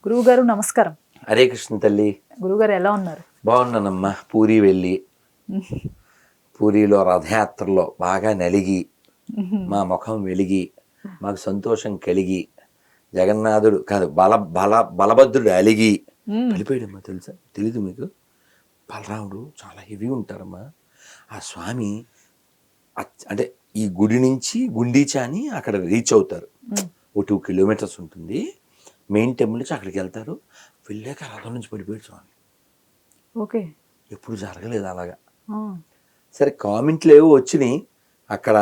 గురువుగారు నమస్కారం. హరే కృష్ణ తల్లి. గురువుగారు ఎలా ఉన్నారు? బాగున్నానమ్మా. పూరి వెళ్ళి పూరిలో రథయాత్రలో బాగా నలిగి మా ముఖం వెలిగి మాకు సంతోషం కలిగి జగన్నాథుడు కాదు బలభద్రుడు అలిగి వెళ్ళిపోయాడమ్మా. తెలుసా? తెలీదు మీకు? బలరాముడు చాలా హెవీ ఉంటారమ్మా. ఆ స్వామి అంటే ఈ గుడి నుంచి గుండీచా అని అక్కడ రీచ్ అవుతారు. ఓ 2 కిలోమీటర్స్ ఉంటుంది. మెయిన్ టెంపుల్ నుంచి అక్కడికి వెళ్తారు. వెళ్ళాక రథం నుంచి పడిపోయాడు స్వామి. ఓకే, ఎప్పుడు జరగలేదు అలాగా. సరే, కామెంట్లు ఏవో వచ్చినాయి అక్కడ.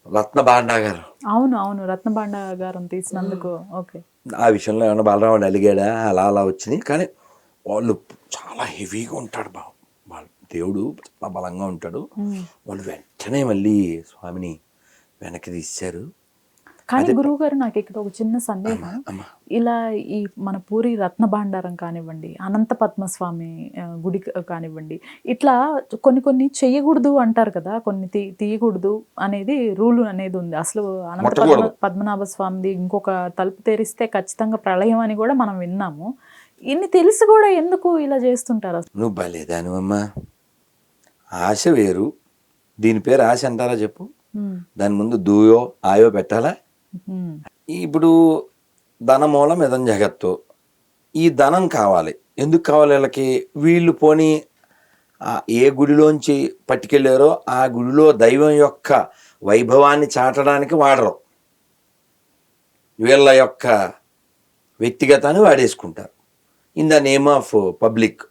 రత్న భాండాగారం, అవును రత్న భాండాగారం తీసినందుకు. ఓకే, ఆ విషయంలో ఏమన్నా బలరాముడు అలిగాడా? అలా వచ్చినాయి. కానీ వాళ్ళు చాలా హెవీగా ఉంటాడు వాళ్ళు. దేవుడు చాలా బలంగా ఉంటాడు. వాళ్ళు వెంటనే మళ్ళీ స్వామిని వెనక్కి తీశారు. కానీ గురువు గారు, నాకు ఇక్కడ ఒక చిన్న సందేహం. ఇలా ఈ మన పూరి రత్న భాండారం కానివ్వండి, అనంత పద్మస్వామి గుడి కానివ్వండి, ఇట్లా కొన్ని చెయ్యకూడదు అంటారు కదా, కొన్ని తీయకూడదు అనేది రూల్ అనేది ఉంది. అసలు అనంత పద్మనాభ స్వామిది ఇంకొక తలుపు తెరిస్తే ఖచ్చితంగా ప్రళయం అని కూడా మనం విన్నాము. ఇన్ని తెలిసి కూడా ఎందుకు ఇలా చేస్తుంటారు? నువ్వు బలేదాను అమ్మా. ఆశ వేరు, దీని పేరు ఆశ అంటారా చెప్పు? దాని ముందు దూయో ఆయో పెట్టాలా? ఇప్పుడు ధనమూలం ఇదం జగత్తు. ఈ ధనం కావాలి. ఎందుకు కావాలి వీళ్ళకి? వీళ్ళు పోనీ ఏ గుడిలోంచి పట్టుకెళ్ళారో ఆ గుడిలో దైవం యొక్క వైభవాన్ని చాటడానికి వాడరు. వీళ్ళ యొక్క వ్యక్తిగతాన్ని వాడేసుకుంటారు in the name of public.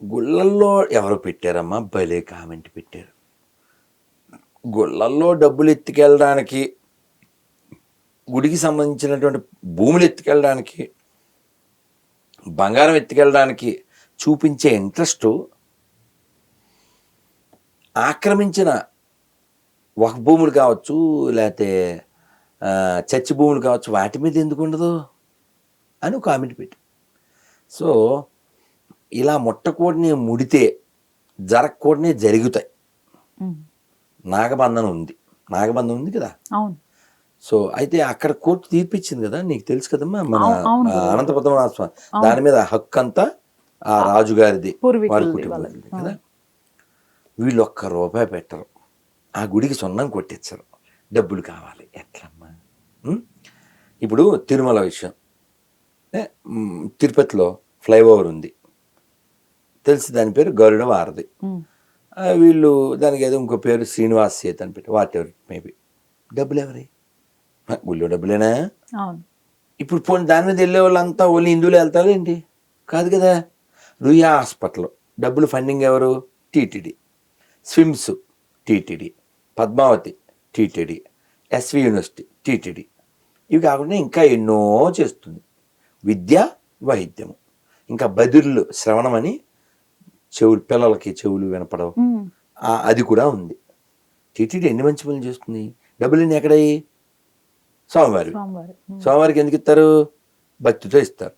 గుళ్ళల్లో ఎవరు పెట్టారమ్మా? భలే కామెంట్ పెట్టారు. గుళ్ళల్లో డబ్బులు ఎత్తుకెళ్ళడానికి, గుడికి సంబంధించినటువంటి భూములు ఎత్తుకెళ్ళడానికి, బంగారం ఎత్తుకెళ్ళడానికి చూపించే ఇంట్రెస్టు ఆక్రమించిన ఒక భూములు కావచ్చు, లేకపోతే చర్చి భూములు కావచ్చు, వాటి మీద ఎందుకు ఉండదు అని ఒక కామెంట్ పెట్టి. సో ఇలా ముట్టకూడని ముడితే జరగకూడనే జరుగుతాయి. నాగబంధనం ఉంది కదా. అవును. సో అయితే అక్కడ కోర్టు తీర్పిచ్చింది కదా, నీకు తెలుసు కదమ్మా. మన అనంత పద్మనాభ స్వామి దాని మీద హక్కు అంతా ఆ రాజుగారిది, వారి కుటుంబాలది కదా. వీళ్ళు ₹1 పెట్టరు, ఆ గుడికి సొన్నం కొట్టించరు. డబ్బులు కావాలి. ఎట్లమ్మా? ఇప్పుడు తిరుమల విషయం, తిరుపతిలో ఫ్లైఓవర్ ఉంది తెలుసు, దాని పేరు గరుడ వారధి. వీళ్ళు దానికి ఏదో ఇంకో పేరు శ్రీనివాస్ సేత్ అని పెట్టి, వాట్ ఎవర్ మేబీ. డబ్బులు ఎవరి? గుళ్ళో డబ్బులేనా? ఇప్పుడు పోనీ దాని మీద వెళ్ళే వాళ్ళంతా ఓన్లీ హిందువులు వెళ్తారు ఏంటి? కాదు కదా. రుయా హాస్పిటల్ డబ్బులు ఫండింగ్ ఎవరు? TTD. SVIMS TTD, Padmavathi TTD, SV university టీటీడీ. ఇవి కాకుండా ఇంకా ఎన్నో చేస్తుంది. విద్య, వైద్యము, ఇంకా బదిర్లు శ్రవణం అని పిల్లలకి చెవులు వినపడవు, అది కూడా ఉంది. టీటీడీ ఎన్ని మంచి పనులు చేస్తుంది. డబ్బులు ఎక్కడయ్యి? స్వామివారికి ఎందుకు ఇస్తారు? భక్తితో ఇస్తారు.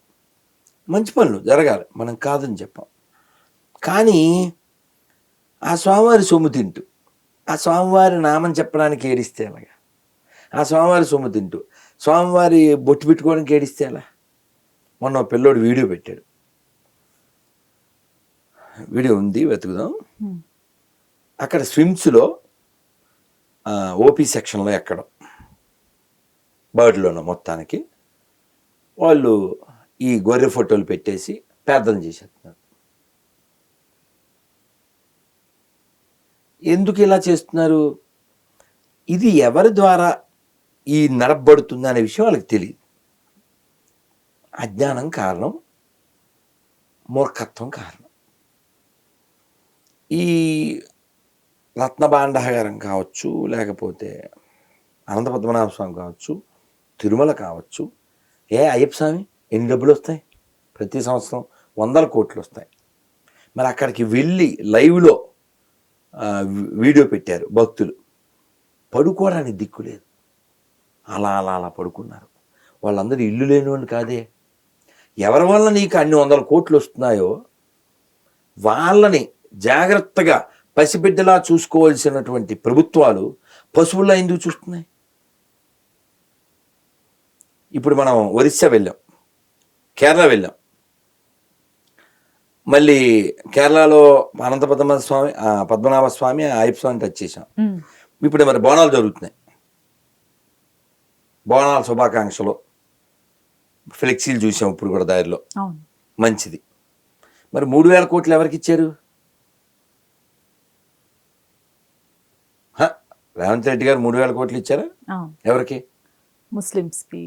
మంచి పనులు జరగాలి, మనం కాదని చెప్పాం. కానీ ఆ స్వామివారి సొమ్ము తింటూ, ఆ స్వామివారి నామం చెప్పడానికి ఏడిస్తే అలాగా, ఆ స్వామివారి సొమ్ము తింటూ స్వామివారి బొట్టు పెట్టుకోవడానికి ఏడిస్తే అలా. మొన్న పిల్లోడు వీడియో పెట్టాడు, వీడియో ఉంది, వెతుకుదాం. అక్కడ స్విమ్స్లో ఓపీ సెక్షన్లో ఎక్కడం, బర్డ్లోనో మొత్తానికి వాళ్ళు ఈ గొర్రె ఫోటోలు పెట్టేసి ప్రార్థన చేసేస్తున్నారు. ఎందుకు ఇలా చేస్తున్నారు? ఇది ఎవరి ద్వారా ఈ నడపబడుతుంది అనే విషయం వాళ్ళకి తెలియదు. అజ్ఞానం కారణం, మూర్ఖత్వం కారణం. ఈ రత్నభాండాగారం కావచ్చు, లేకపోతే అనంత పద్మనాభ స్వామి కావచ్చు, తిరుమల కావచ్చు, అయ్యప్ప స్వామి ఎన్ని డబ్బులు వస్తాయి? ప్రతి సంవత్సరం 100 కోట్లు వస్తాయి. మరి అక్కడికి వెళ్ళి లైవ్లో వీడియో పెట్టారు భక్తులు. పడుకోవడానికి దిక్కు లేదు, అలా పడుకున్నారు. వాళ్ళందరూ ఇల్లు లేని వాళ్ళు కాదే. ఎవరి వల్ల నీకు అన్ని 100 కోట్లు వస్తున్నాయో వాళ్ళని జాగ్రత్తగా పసిబిడ్డలా చూసుకోవాల్సినటువంటి ప్రభుత్వాలు పశువుల్లా ఎందుకు చూస్తున్నాయి? ఇప్పుడు మనం ఒరిస్సా వెళ్ళాం, కేరళ వెళ్ళాం, మళ్ళీ కేరళలో అనంత పద్మనాభ స్వామి అయ్యప్ప స్వామి టచ్ చేసాం. ఇప్పుడు మరి బోనాలు జరుగుతున్నాయి, బోనాల శుభాకాంక్షలు ఫ్లెక్సీలు చూసాం ఇప్పుడు కూడా దారిలో. మంచిది. మరి 3,000 కోట్లు ఎవరికి ఇచ్చారు? రేవంత్ రెడ్డి గారు 3,000 కోట్లు ఇచ్చారా? ఎవరికి? ముస్లిమ్స్ కి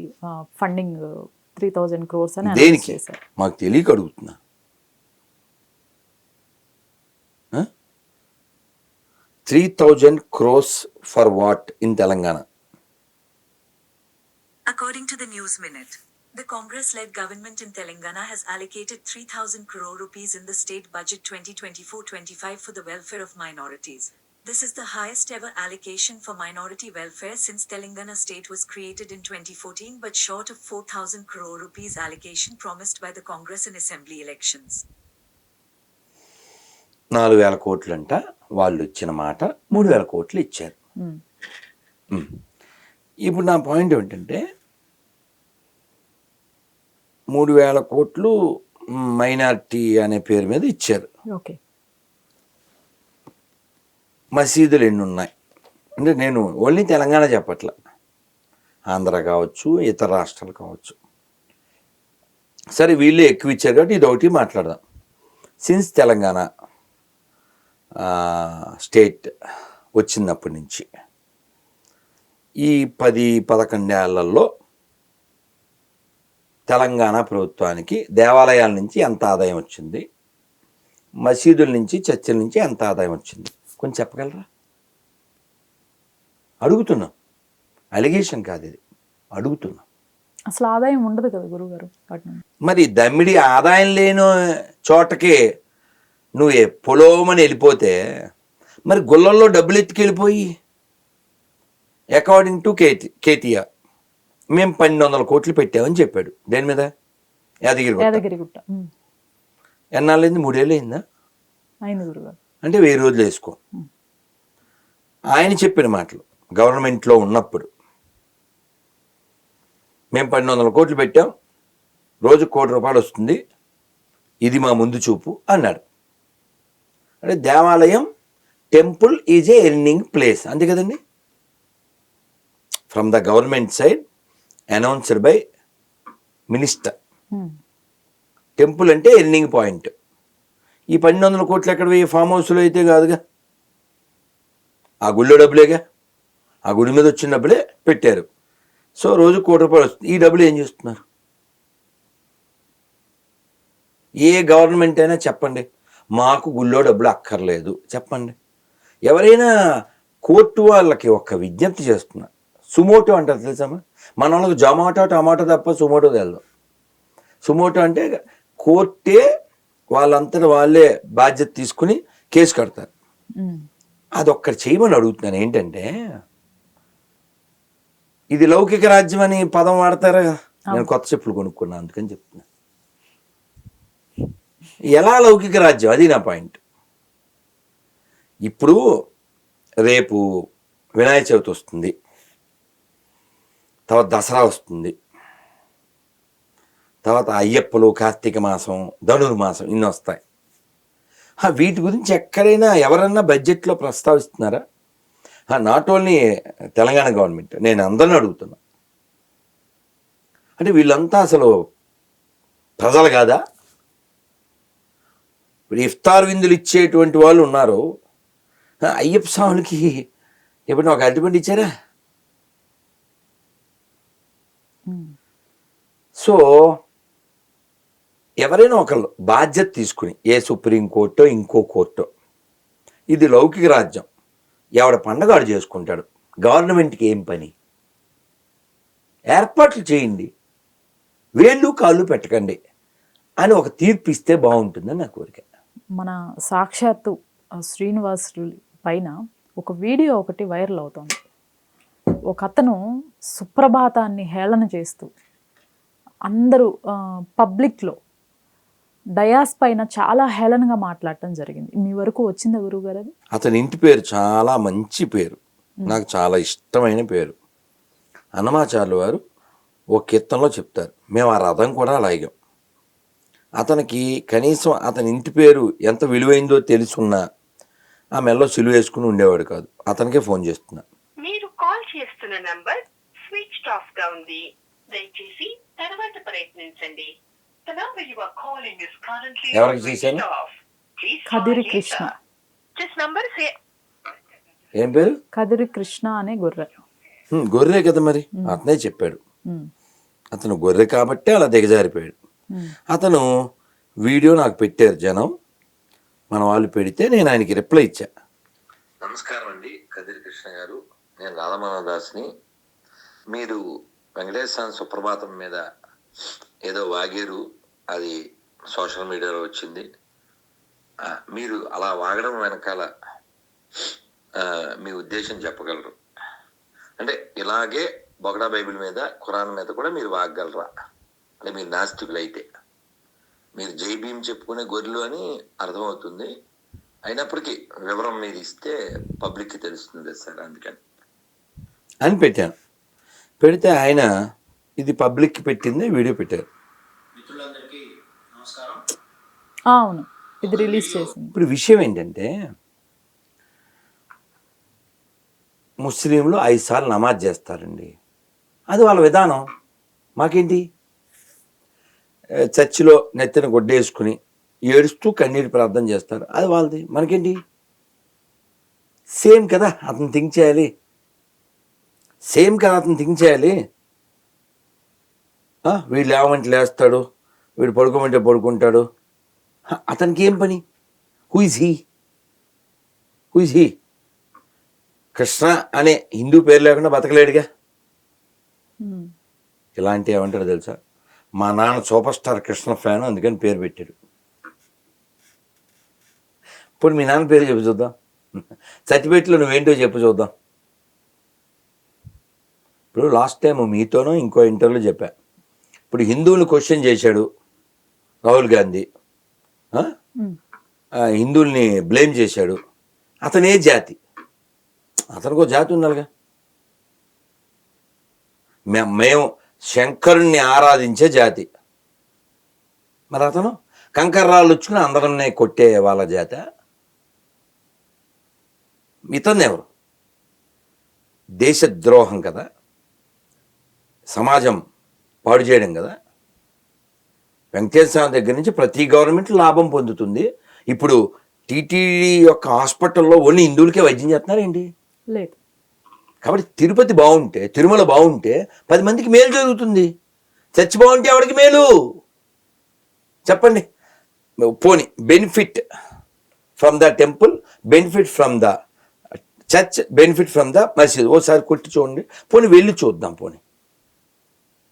ఫండింగ్ 3,000 crores అని దేనికి మాకు తెలియక అడుగుతున్నా. 3,000 crores for what in Telangana? According to the News Minute, the Congress-led government in Telangana has allocated 3,000 crore rupees in the state budget 2024-25 for the welfare of minorities. This is the highest ever allocation for minority welfare since Telangana state was created in 2014, but short of 4,000 crore rupees allocation promised by the Congress in assembly elections. 4,000 కోట్లు అంట వాళ్ళు ఇచ్చిన మాట, 3,000 కోట్లు ఇచ్చారు. ఇప్పుడు నా point ఏమిటంటే 3,000 కోట్లు మైనారిటీ అనే పేరు మీద ఇచ్చారు. మసీదులు ఎన్ని ఉన్నాయి అంటే, నేను ఓన్లీ తెలంగాణ చెప్పట్ల, ఆంధ్ర కావచ్చు, ఇతర రాష్ట్రాలు కావచ్చు. సరే వీళ్ళు ఎక్కువ ఇచ్చారు కాబట్టి ఇది ఒకటి మాట్లాడదాం. సిన్స్ తెలంగాణ స్టేట్ వచ్చినప్పటి నుంచి ఈ 10-11 ఏళ్లలో తెలంగాణ ప్రభుత్వానికి దేవాలయాల నుంచి ఎంత ఆదాయం వచ్చింది, మసీదుల నుంచి, చర్చిల నుంచి ఎంత ఆదాయం వచ్చింది కొంచెం చెప్పగలరా? అడుగుతున్నాం, అలిగేషన్ కాదు ఇది, అడుగుతున్నాం. అసలు ఆదాయం ఉండదు కదా గురుగారు. మరి దమ్మిడి ఆదాయం లేని చోటకి నువ్వు పొలోమని వెళ్ళిపోతే మరి గుళ్ళల్లో డబ్బులు ఎత్తుకెళ్ళిపోయి అకార్డింగ్ టు కేటీఆర్ మేము 1,200 కోట్లు పెట్టామని చెప్పాడు. దేని మీద? యాదగిరిగుట్ట. ఎన్నాళ్ళైంది? 3 ఏళ్ళు అయిందా? అంటే 1000 రోజులు వేసుకో. ఆయన చెప్పిన మాటలు గవర్నమెంట్లో ఉన్నప్పుడు మేము 1,200 కోట్లు పెట్టాం, రోజు ₹1 కోటి వస్తుంది, ఇది మా ముందు చూపు అన్నాడు. అంటే దేవాలయం, temple is a earning place, అంతే కదండి. From the government side announced by minister. Temple అంటే ఎర్నింగ్ పాయింట్. ఈ 1,200 కోట్లు ఎక్కడ పోయి ఫామ్ హౌస్లో అయితే కాదుగా, ఆ గుళ్ళో డబ్బులేగా, ఆ గుడి మీద వచ్చిన డబ్బులే పెట్టారు. సో రోజు ₹1 కోటి వస్తుంది. ఈ డబ్బులు ఏం చేస్తున్నారు? ఏ గవర్నమెంట్ అయినా చెప్పండి, మాకు గుళ్ళో డబ్బులు అక్కర్లేదు చెప్పండి. ఎవరైనా కోర్టు వాళ్ళకి ఒక విజ్ఞప్తి చేస్తున్నారు. సుమోటో అంటారు తెలుసమ్మా, మన వాళ్ళకి జొమాటో, టమాటో తప్ప సుమోటో తెలదు. సుమోటో అంటే కోర్టే వాళ్ళంతటా వాళ్ళే బాధ్యత తీసుకుని కేసు కడతారు. అదొక్కటి చేయమని అడుగుతున్నాను. ఏంటంటే ఇది లౌకిక రాజ్యం అని పదం వాడతారా? నేను కొత్త చెప్పులు కొనుక్కున్నాను అందుకని చెప్తున్నా. ఎలా లౌకిక రాజ్యం? అది నా పాయింట్. ఇప్పుడు రేపు వినాయక చవితి వస్తుంది, తర్వాత దసరా వస్తుంది, తర్వాత అయ్యప్పలు, కార్తీక మాసం, ధనుర్మాసం ఇన్ని వస్తాయి. వీటి గురించి ఎక్కడైనా ఎవరన్నా బడ్జెట్లో ప్రస్తావిస్తున్నారా? నాట్ ఓన్లీ తెలంగాణ గవర్నమెంట్, నేను అందరిని అడుగుతున్నా. అంటే వీళ్ళంతా అసలు ప్రజలు కాదా? ఇప్పుడు ఇఫ్తార్ విందులు ఇచ్చేటువంటి వాళ్ళు ఉన్నారు. అయ్యప్ప స్వాములకి ఎప్పుడైనా ఒక అరటిపండు ఇచ్చారా? సో ఎవరైనా ఒకళ్ళు బాధ్యత తీసుకుని, ఏ సుప్రీంకోర్టో ఇంకో కోర్టో, ఇది లౌకిక రాజ్యం, ఎవడ పండగ ఆడు చేసుకుంటాడు, గవర్నమెంట్కి ఏం పని, ఏర్పాట్లు చేయండి, వేళ్ళు కాళ్ళు పెట్టకండి అని ఒక తీర్పు ఇస్తే బాగుంటుందని నా కోరిక. మన సాక్షాత్తు శ్రీనివాస్ పైన ఒక వీడియో ఒకటి వైరల్ అవుతుంది. ఒక అతను సుప్రభాతాన్ని హేళన చేస్తూ అందరూ పబ్లిక్లో డయాస్ పైన చాలా హేళనగా మాట్లాడటం జరిగింది. మీ వరకు వచ్చిందా గురువుగారు అది? అతని ఇంటి పేరు చాలా మంచి పేరు, నాకు చాలా ఇష్టమైన పేరు. అన్నమాచార్యుల వారు ఓ కీర్తనలో చెప్తారు, మేము ఆ రథం కూడా లాగాం. అతనికి కనీసం అతని ఇంటి పేరు ఎంత విలువైందో తెలుసున్నా ఆ మెల్లో సిలువ వేసుకుని ఉండేవాడు కాదు. అతనికే ఫోన్ చేస్తున్నా. మీరు కాల్ చేస్తున్న నంబర్ స్విచ్ ఆఫ్ గా ఉంది, దయచేసి తర్వాత ప్రయత్నించండి. The number you are calling is currently ఎవరికి switched చేశాను? off. Please try Kadiri later. Krishna. This number is ఏం పేరు? కదిరి కృష్ణ అనే గొర్రె. గొర్రె కదా మరి, అతనే చెప్పాడు. ఉమ్, అతను గొర్రె కాబట్టి అలా దిగజారిపోయాడు. అతను వీడియో నాకు పెట్టారు జనం, మన వాళ్ళు పెడితే నేను ఆయనకి రిప్లై ఇచ్చా. నమస్కారం అండి కదిరి కృష్ణ గారు, నేను రాధమానదాస్ని. మీరు వెంకటేశ్వర సుప్రభాతం మీద ఏదో వాగారు, అది సోషల్ మీడియాలో వచ్చింది. మీరు అలా వాగడం వెనకాల మీ ఉద్దేశం చెప్పగలరు? అంటే ఇలాగే బొగడా బైబిల్ మీద, ఖురాన్ మీద కూడా మీరు వాగగలరా? అంటే మీరు నాస్తికులు అయితే, మీరు జై భీమ్ చెప్పుకునే గొర్రెలు అని అర్థమవుతుంది. అయినప్పటికీ వివరం మీరు ఇస్తే పబ్లిక్కి తెలుస్తుంది సార్, అందుకని అని పెట్టాను. పెడితే ఆయన ఇది పబ్లిక్కి పెట్టిందే వీడియో పెట్టారు. మిత్రులందరికీ నమస్కారం. అవును, ఇది రిలీజ్ చేసింది. ఇప్పుడు విషయం ఏంటంటే, ముస్లింలు 5 సార్లు నమాజ్ చేస్తారండి, అది వాళ్ళ విధానం. మాకేంటి? చర్చిలో నెత్తిన గొడ్డేసుకుని ఏడుస్తూ కన్నీటి ప్రార్థన చేస్తారు, అది వాళ్ళది, మనకేంటి? సేమ్ కదా అతను థింక్ చేయాలి, సేమ్ కదా అతను థింక్ చేయాలి. వీడు లేవమంటే లేస్తాడు, వీడు పడుకోమంటే పడుకుంటాడు. అతనికి ఏం పని? Who is he? కృష్ణ అనే హిందూ పేరు లేకుండా బతకలేడుగా. ఉమ్, ఇలాంటి ఏమంటారు తెలుసా, మా నాన్న సూపర్ స్టార్ కృష్ణ ఫ్యాన్ అందుకని పేరు పెట్టాడు. ఇప్పుడు మీ నాన్న పేరు చెప్పు చూద్దాం, సర్టిఫికెట్లో నువ్వేంటో చెప్పు చూద్దాం. ఇప్పుడు లాస్ట్ టైం మీతోనూ ఇంకో ఇంటర్వ్యూలో చెప్పా, ఇప్పుడు హిందువులు క్వశ్చన్ చేశాడు రాహుల్ గాంధీ, హిందువుల్ని బ్లేమ్ చేశాడు. అతనే జాతి, అతనికి ఒక జాతి ఉండాలిగా. మేము శంకరుణ్ణి ఆరాధించే జాతి, మరి అతను కంకర్రాళ్ళు వచ్చుకుని అందరినీ కొట్టే వాళ్ళ జాత. ఇతను ఎవరు? దేశద్రోహం కదా, సమాజం పాడు చేయడం కదా. వెంకటేశ్వర స్వామి దగ్గర నుంచి ప్రతి గవర్నమెంట్ లాభం పొందుతుంది. ఇప్పుడు టీటీడీ యొక్క హాస్పిటల్లో ఓన్లీ హిందువులకే వైద్యం చేస్తున్నారేంటి? లేదు. కాబట్టి తిరుపతి బాగుంటే, తిరుమల బాగుంటే 10 మందికి మేలు జరుగుతుంది. చర్చ్ బాగుంటే ఎవరికి మేలు చెప్పండి? పోనీ benefit from the temple, benefit from the church, benefit from the మసీద్. ఓసారి కొట్టి చూడండి, పోనీ వెళ్ళి చూద్దాం. పోనీ